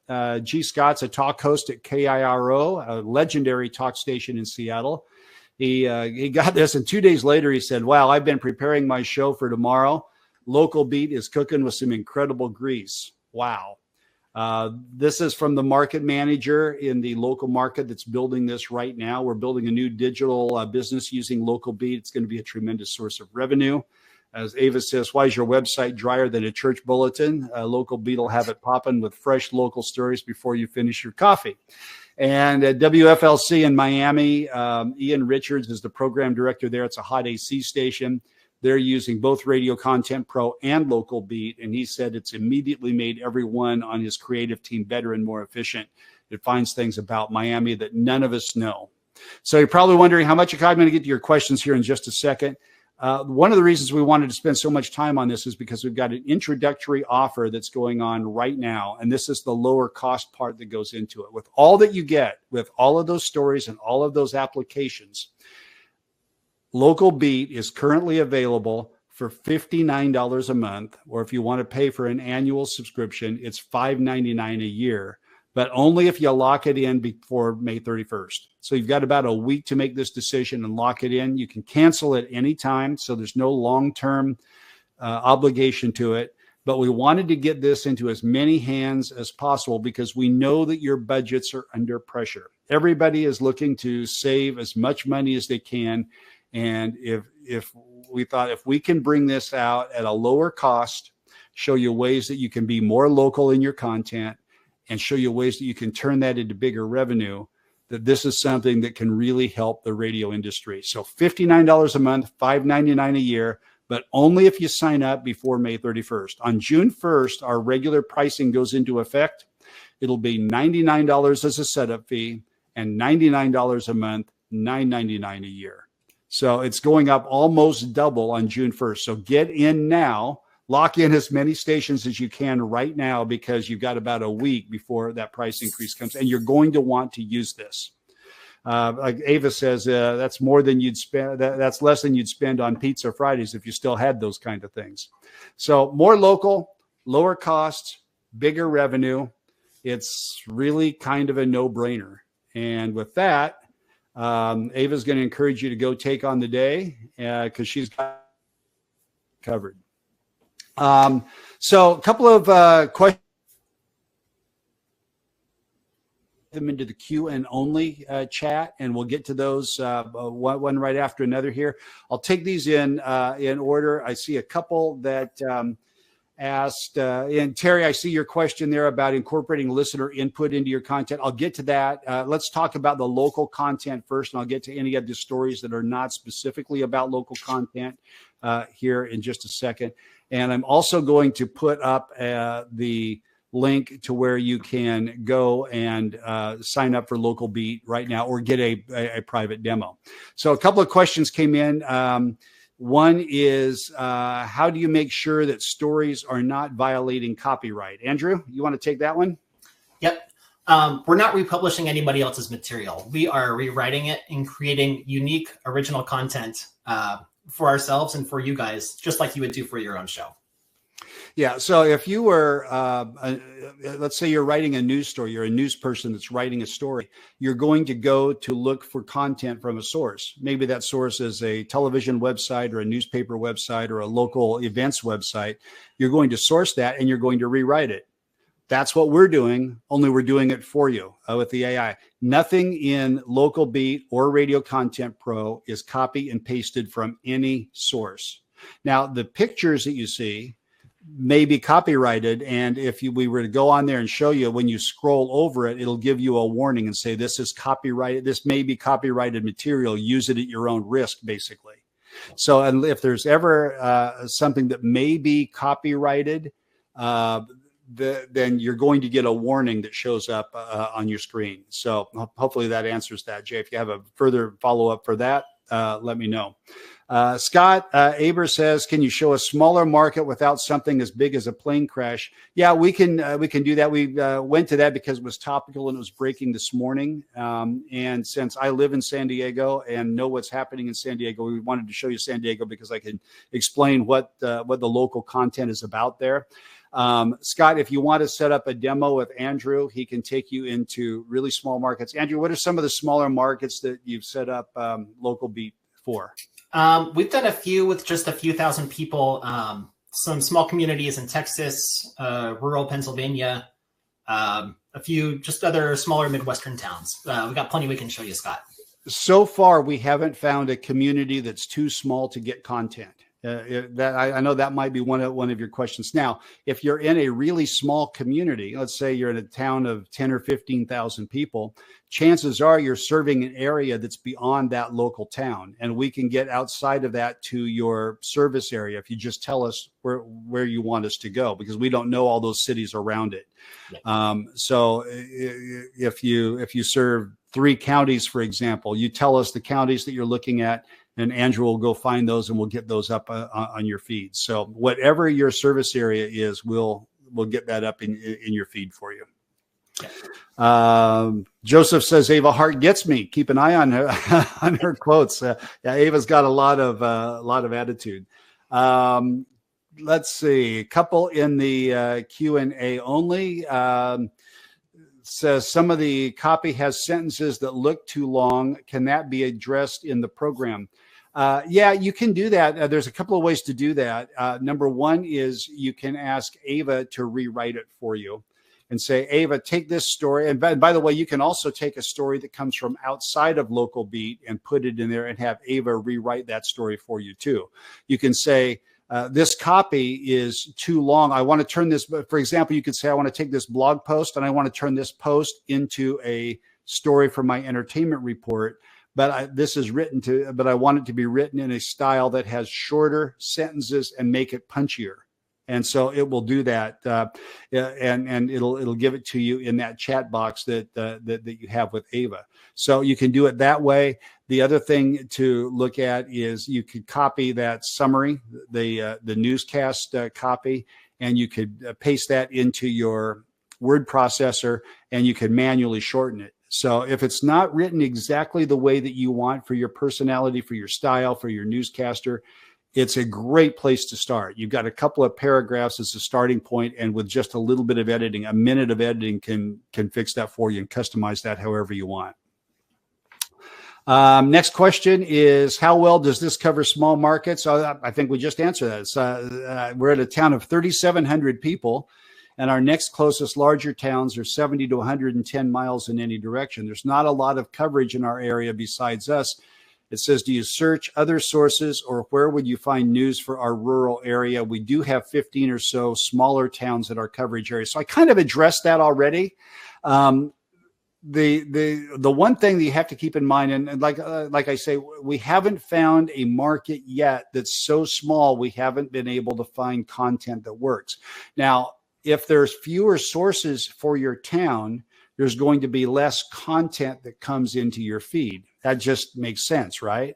[SPEAKER 1] G. Scott's a talk host at KIRO, a legendary talk station in Seattle. He got this, and 2 days later he said, wow, I've been preparing my show for tomorrow. Local Beat is cooking with some incredible grease. Wow. This is from the market manager in the local market that's building this right now. We're building a new digital business using Local Beat. It's going to be a tremendous source of revenue. As Ava says, why is your website drier than a church bulletin? Local Beat will have it popping with fresh local stories before you finish your coffee. And at WFLC in Miami, Ian Richards is the program director there. It's a hot AC station. They're using both Radio Content Pro and Local Beat. And he said it's immediately made everyone on his creative team better and more efficient. It finds things about Miami that none of us know. So you're probably wondering how much I'm going to get to your questions here in just a second. One of the reasons we wanted to spend so much time on this is because we've got an introductory offer that's going on right now. And this is the lower cost part that goes into it. With all that you get, with all of those stories and all of those applications, Local Beat is currently available for $59 a month. Or if you want to pay for an annual subscription, it's $5.99 a year. But only if you lock it in before May 31st. So you've got about a week to make this decision and lock it in. You can cancel at any time, so there's no long-term obligation to it. But we wanted to get this into as many hands as possible because we know that your budgets are under pressure. Everybody is looking to save as much money as they can. And if we thought if we can bring this out at a lower cost, show you ways that you can be more local in your content, and show you ways that you can turn that into bigger revenue, that this is something that can really help the radio industry. So $59 a month, $5.99 a year, but only if you sign up before May 31st. On June 1st, our regular pricing goes into effect. It'll be $99 as a setup fee and $99 a month, $9.99 a year. So it's going up almost double on June 1st. So get in now. Lock in as many stations as you can right now, because you've got about a week before that price increase comes, and you're going to want to use this. Like Ava says, that's more than you'd spend. That's less than you'd spend on pizza Fridays if you still had those kind of things. So more local, lower costs, bigger revenue. It's really kind of a no-brainer. And with that, Ava's going to encourage you to go take on the day, because she's got covered. So a couple of questions them into the Q and only chat, and we'll get to those one right after another here. I'll take these in order. I see a couple that asked, and Terry, I see your question there about incorporating listener input into your content. I'll get to that. Let's talk about the local content first, and I'll get to any of the stories that are not specifically about local content here in just a second. And I'm also going to put up the link to where you can go and sign up for Local Beat right now, or get a private demo. So a couple of questions came in. One is, how do you make sure that stories are not violating copyright? Andrew, you want to take that one?
[SPEAKER 2] Yep. We're not republishing anybody else's material. We are rewriting it and creating unique original content for ourselves and for you guys, just like you would do for your own show.
[SPEAKER 1] Yeah. So if you were, let's say you're writing a news story, you're a news person that's writing a story, you're going to go to look for content from a source. Maybe that source is a television website or a newspaper website or a local events website. You're going to source that and you're going to rewrite it. That's what we're doing, only we're doing it for you with the AI. Nothing in Local Beat or Radio Content Pro is copy and pasted from any source. Now, the pictures that you see may be copyrighted, and if we were to go on there and show you, when you scroll over it, it'll give you a warning and say, this is copyrighted. This may be copyrighted material. Use it at your own risk, basically. So, and if there's ever something that may be copyrighted, then you're going to get a warning that shows up on your screen. So hopefully that answers that, Jay. If you have a further follow-up for that, let me know. Scott Aber says, can you show a smaller market without something as big as a plane crash? Yeah, we can do that. We went to that because it was topical and it was breaking this morning. And since I live in San Diego and know what's happening in San Diego, we wanted to show you San Diego because I can explain what the local content is about there. Scott, if you want to set up a demo with Andrew, he can take you into really small markets. Andrew, what are some of the smaller markets that you've set up Local Beat for?
[SPEAKER 2] We've done a few with just a few thousand people, some small communities in Texas, rural Pennsylvania, a few just other smaller Midwestern towns. We've got plenty we can show you, Scott.
[SPEAKER 1] So far, we haven't found a community that's too small to get content. I know that might be one of your questions. Now, if you're in a really small community, let's say you're in a town of 10 or 15,000 people, chances are you're serving an area that's beyond that local town. And we can get outside of that to your service area if you just tell us where you want us to go, because we don't know all those cities around it. Yeah. So if you serve 3 counties, for example, you tell us the counties that you're looking at, and Andrew will go find those and we'll get those up on your feed. So whatever your service area is, we'll get that up in your feed for you. Joseph says, Ava Hart gets me. Keep an eye on her on her quotes. Yeah, Ava's got a lot of attitude. Let's see, a couple in the Q&A only. Says some of the copy has sentences that look too long. Can that be addressed in the program? Yeah, you can do that. There's a couple of ways to do that. Number one is you can ask Ava to rewrite it for you and say, Ava, take this story. And by the way, you can also take a story that comes from outside of Local Beat and put it in there and have Ava rewrite that story for you too. You can say, this copy is too long. I want to turn this, for example, you could say, I want to take this blog post and I want to turn this post into a story for my entertainment report. But this is written but I want it to be written in a style that has shorter sentences and make it punchier. And so it will do that, and it'll give it to you in that chat box that you have with Ava. So you can do it that way. The other thing to look at is you could copy that summary, the newscast copy, and you could paste that into your word processor, and you can manually shorten it. So if it's not written exactly the way that you want for your personality, for your style, for your newscaster, it's a great place to start. You've got a couple of paragraphs as a starting point, and with just a little bit of editing, a minute of editing can fix that for you and customize that however you want. Next question is, how well does this cover small markets? I think we just answered that. We're at a town of 3,700 people, and our next closest larger towns are 70 to 110 miles in any direction. There's not a lot of coverage in our area besides us. It says, do you search other sources, or where would you find news for our rural area? We do have 15 or so smaller towns in our coverage area. So I kind of addressed that already. The one thing that you have to keep in mind, and like I say, we haven't found a market yet that's so small we haven't been able to find content that works. Now, if there's fewer sources for your town, there's going to be less content that comes into your feed. That just makes sense, right?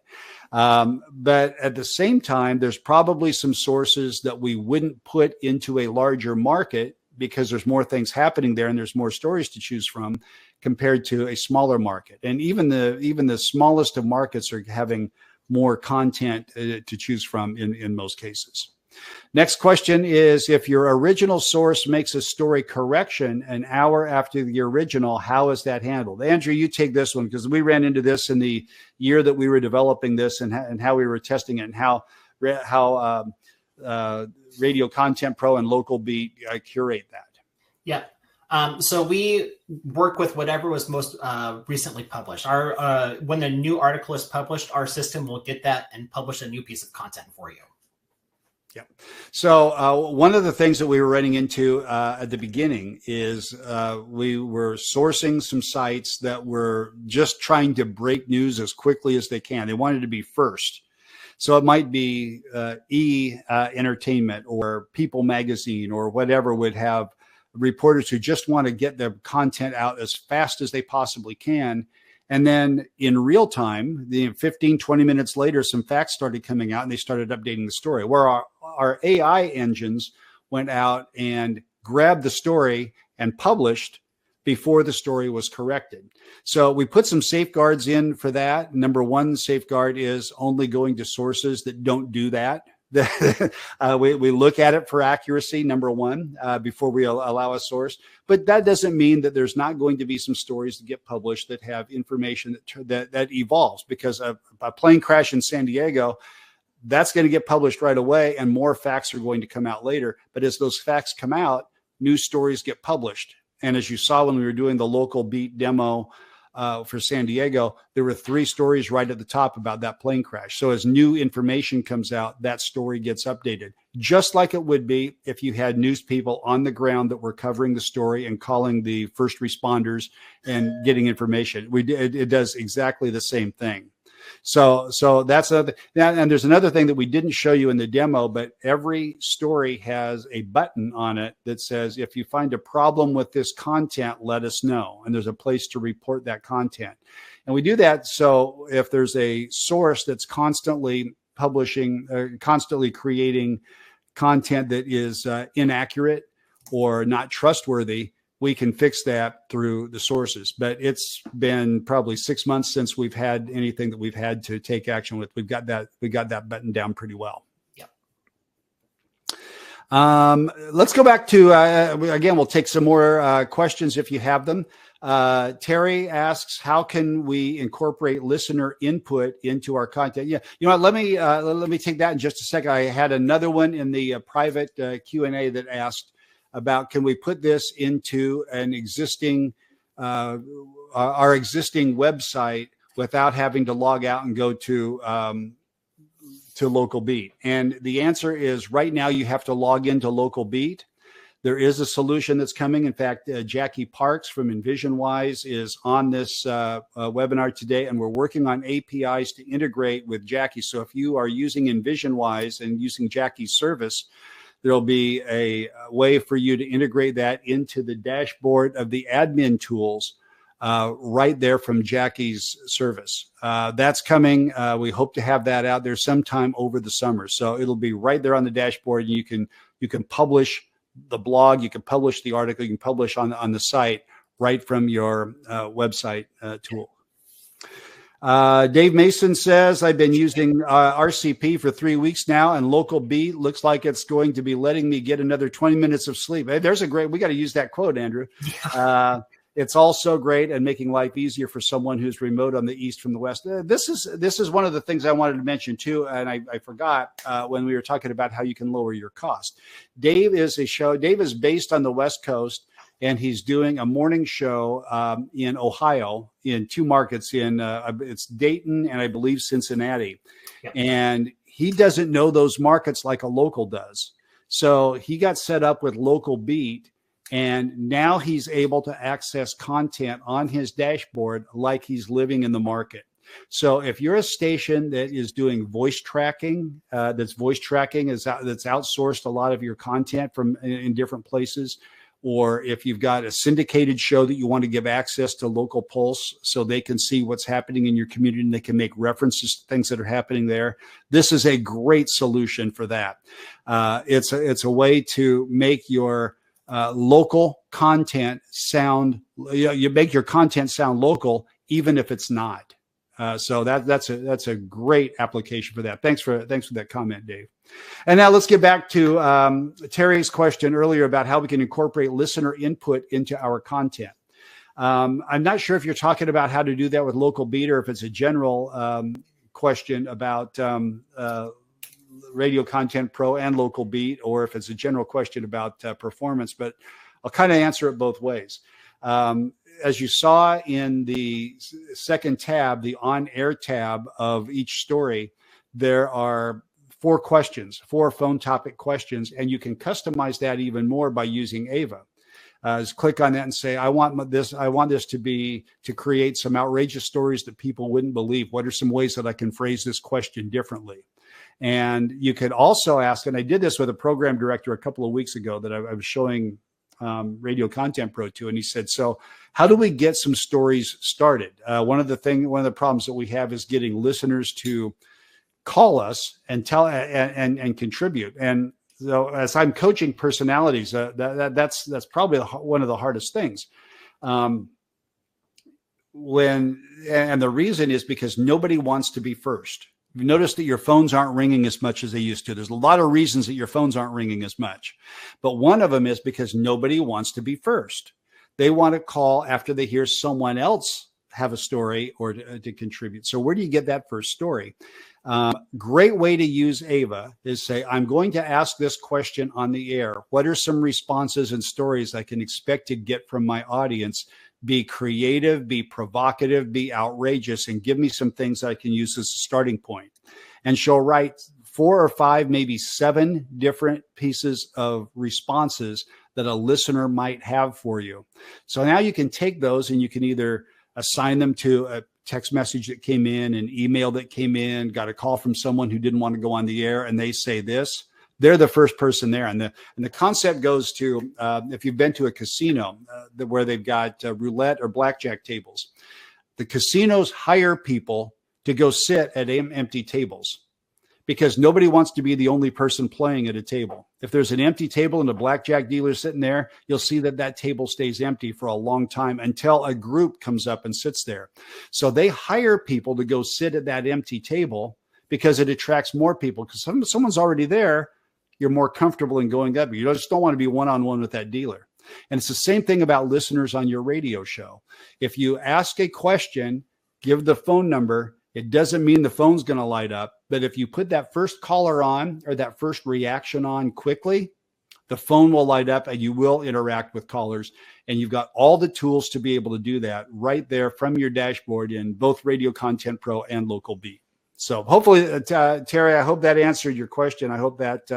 [SPEAKER 1] But at the same time, there's probably some sources that we wouldn't put into a larger market because there's more things happening there and there's more stories to choose from compared to a smaller market. And even the smallest of markets are having more content to choose from in most cases. Next question is, if your original source makes a story correction an hour after the original, how is that handled? Andrew, you take this one, because we ran into this in the year that we were developing this and how we were testing it, and how Radio Content Pro and Local Beat curate that.
[SPEAKER 2] Yeah. So we work with whatever was most recently published. When the new article is published, our system will get that and publish a new piece of content for you.
[SPEAKER 1] Yeah. So one of the things that we were running into at the beginning is we were sourcing some sites that were just trying to break news as quickly as they can. They wanted to be first. So it might be Entertainment or People Magazine or whatever would have reporters who just want to get their content out as fast as they possibly can. And then in real time, 15, 20 minutes later, some facts started coming out and they started updating the story, where our AI engines went out and grabbed the story and published before the story was corrected. So we put some safeguards in for that. Number one safeguard is only going to sources that don't do that. We look at it for accuracy, number one, before we allow a source. But that doesn't mean that there's not going to be some stories that get published that have information that evolves, because a plane crash in San Diego, that's going to get published right away, and more facts are going to come out later. But as those facts come out, new stories get published. And as you saw when we were doing the Local Beat demo for San Diego, there were 3 stories right at the top about that plane crash. So as new information comes out, that story gets updated, just like it would be if you had news people on the ground that were covering the story and calling the first responders and getting information. It does exactly the same thing. So that's and there's another thing that we didn't show you in the demo, but every story has a button on it that says, if you find a problem with this content, let us know. And there's a place to report that content. And we do that so if there's a source that's constantly publishing, constantly creating content that is inaccurate or not trustworthy, we can fix that through the sources. But it's been probably 6 months since we've had anything that we've had to take action with. We got that button down pretty well.
[SPEAKER 2] Yep.
[SPEAKER 1] Let's go back to, again, we'll take some more questions if you have them. Terry asks, how can we incorporate listener input into our content? Yeah, you know what, let me take that in just a second. I had another one in the private Q&A that asked about, can we put this into an existing our existing website without having to log out and go to to Local Beat? And the answer is right now you have to log into Local Beat. There is a solution that's coming. In fact, Jackie Parks from EnvisionWise is on this webinar today, and we're working on APIs to integrate with Jackie. So if you are using EnvisionWise and using Jackie's service, there'll be a way for you to integrate that into the dashboard of the admin tools right there from Jackie's service. That's coming. We hope to have that out there sometime over the summer. So it'll be right there on the dashboard, and you can publish the blog, you can publish the article, you can publish on the site right from your website tool. Dave Mason says, I've been using RCP for 3 weeks now, and Local Beat looks like it's going to be letting me get another 20 minutes of sleep. Hey, there's a great, we got to use that quote, Andrew. It's also great and making life easier for someone who's remote on the east from the west. This is one of the things I wanted to mention too, and I forgot when we were talking about how you can lower your cost. Dave is based on the West Coast, and he's doing a morning show in Ohio in 2 markets it's Dayton and I believe Cincinnati. Yep. And he doesn't know those markets like a local does. So he got set up with Local Beat, and now he's able to access content on his dashboard like he's living in the market. So if you're a station that is doing voice tracking, that's outsourced a lot of your content from in different places, or if you've got a syndicated show that you want to give access to Local Pulse so they can see what's happening in your community and they can make references to things that are happening there, this is a great solution for that. It's a way to make your local content sound, you make your content sound local, even if it's not. So that's a great application for that. Thanks for that comment, Dave. And now let's get back to Terry's question earlier about how we can incorporate listener input into our content. I'm not sure if you're talking about how to do that with Local Beat, or if it's a general question about Radio Content Pro and Local Beat, or if it's a general question about performance, but I'll kind of answer it both ways. As you saw in the second tab, the on-air tab of each story, there are 4 phone topic questions, and you can customize that even more by using Ava. Just click on that and say, I want this to create some outrageous stories that people wouldn't believe. What are some ways that I can phrase this question differently? And you could also ask, and I did this with a program director a couple of weeks ago that I was showing Radio Content Pro to, and he said, so how do we get some stories started? One of the problems that we have is getting listeners to call us and tell and contribute. And so as I'm coaching personalities, that's probably one of the hardest things. And the reason is because nobody wants to be first. You notice that your phones aren't ringing as much as they used to. There's a lot of reasons that your phones aren't ringing as much, but one of them is because nobody wants to be first. They want to call after they hear someone else have a story or to contribute. So where do you get that first story? Great way to use Ava is say, I'm going to ask this question on the air. What are some responses and stories I can expect to get from my audience? Be creative, be provocative, be outrageous, and give me some things I can use as a starting point. And she'll write 4 or 5, maybe 7 different pieces of responses that a listener might have for you. So now you can take those and you can either assign them to a text message that came in, an email that came in, got a call from someone who didn't want to go on the air, and they say this. They're the first person there. And the concept goes to, if you've been to a casino where they've got roulette or blackjack tables, the casinos hire people to go sit at empty tables because nobody wants to be the only person playing at a table. If there's an empty table and a blackjack dealer sitting there, you'll see that table stays empty for a long time until a group comes up and sits there. So they hire people to go sit at that empty table because it attracts more people, because someone's already there. You're more comfortable in going up. You just don't want to be one-on-one with that dealer. And it's the same thing about listeners on your radio show. If you ask a question, give the phone number, it doesn't mean the phone's going to light up. But if you put that first caller on or that first reaction on quickly, the phone will light up and you will interact with callers. And you've got all the tools to be able to do that right there from your dashboard in both Radio Content Pro and Local Beat. So hopefully, Terry, I hope that answered your question. I hope that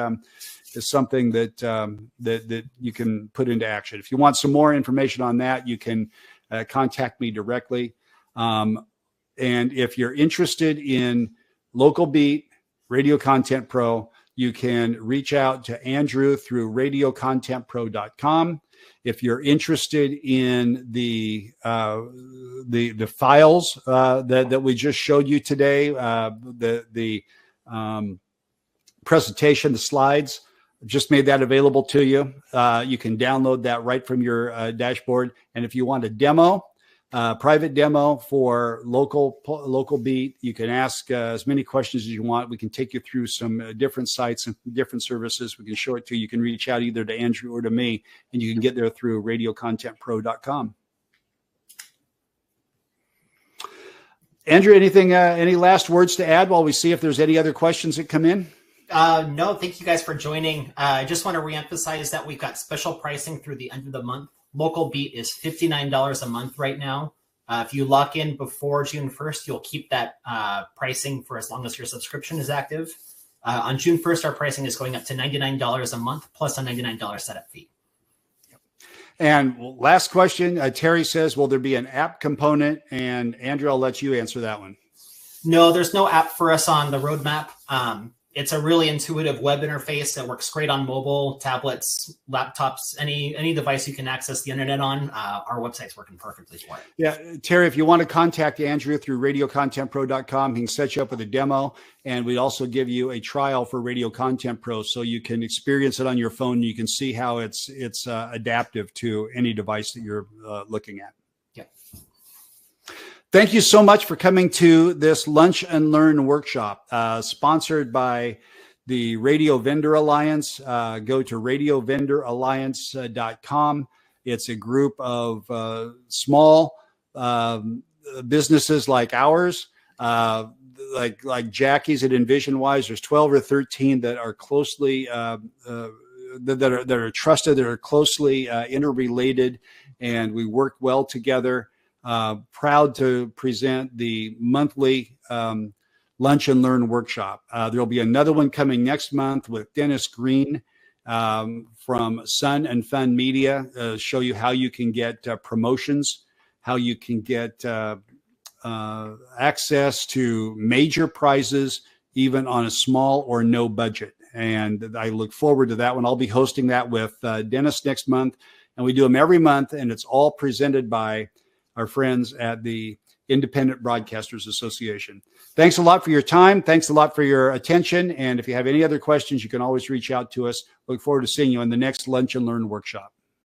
[SPEAKER 1] is something that that you can put into action. If you want some more information on that, you can contact me directly. And if you're interested in Local Beat, Radio Content Pro, you can reach out to Andrew through radiocontentpro.com. If you're interested in the files that we just showed you today, the presentation, the slides, just made that available to you. You can download that right from your dashboard. And if you want a demo, private demo for local beat, you can ask as many questions as you want. We can take you through some different sites and different services. We can show it to you. You can reach out either to Andrew or to me, and you can get there through radiocontentpro.com. Andrew, anything, any last words to add while we see if there's any other questions that come in?
[SPEAKER 2] No, thank you guys for joining. I just want to reemphasize that we've got special pricing through the end of the month. Local Beat is $59 a month right now. If you lock in before June 1st, you'll keep that pricing for as long as your subscription is active. On June 1st, our pricing is going up to $99 a month plus a $99 setup fee.
[SPEAKER 1] And last question, Terry says, will there be an app component? And Andrew, I'll let you answer that one.
[SPEAKER 2] No, there's no app for us on the roadmap. It's a really intuitive web interface that works great on mobile, tablets, laptops, any device you can access the internet on. Our website's working perfectly for it.
[SPEAKER 1] Yeah, Terry, if you want to contact Andrew through radiocontentpro.com, he can set you up with a demo. And we also give you a trial for Radio Content Pro so you can experience it on your phone. You can see how it's adaptive to any device that you're looking at.
[SPEAKER 2] Yeah.
[SPEAKER 1] Thank you so much for coming to this Lunch and Learn workshop, sponsored by the Radio Vendor Alliance. Go to radiovendoralliance.com. It's a group of small businesses like ours, like Jackie's at EnvisionWise. There's 12 or 13 that are closely that are trusted, that are closely interrelated, and we work well together. Proud to present the monthly Lunch and Learn workshop. There'll be another one coming next month with Dennis Green from Sun and Fun Media, show you how you can get promotions, how you can get access to major prizes, even on a small or no budget. And I look forward to that one. I'll be hosting that with Dennis next month, and we do them every month, and it's all presented by our friends at the Independent Broadcasters Association. Thanks a lot for your time. Thanks a lot for your attention. And if you have any other questions, you can always reach out to us. Look forward to seeing you in the next Lunch and Learn workshop.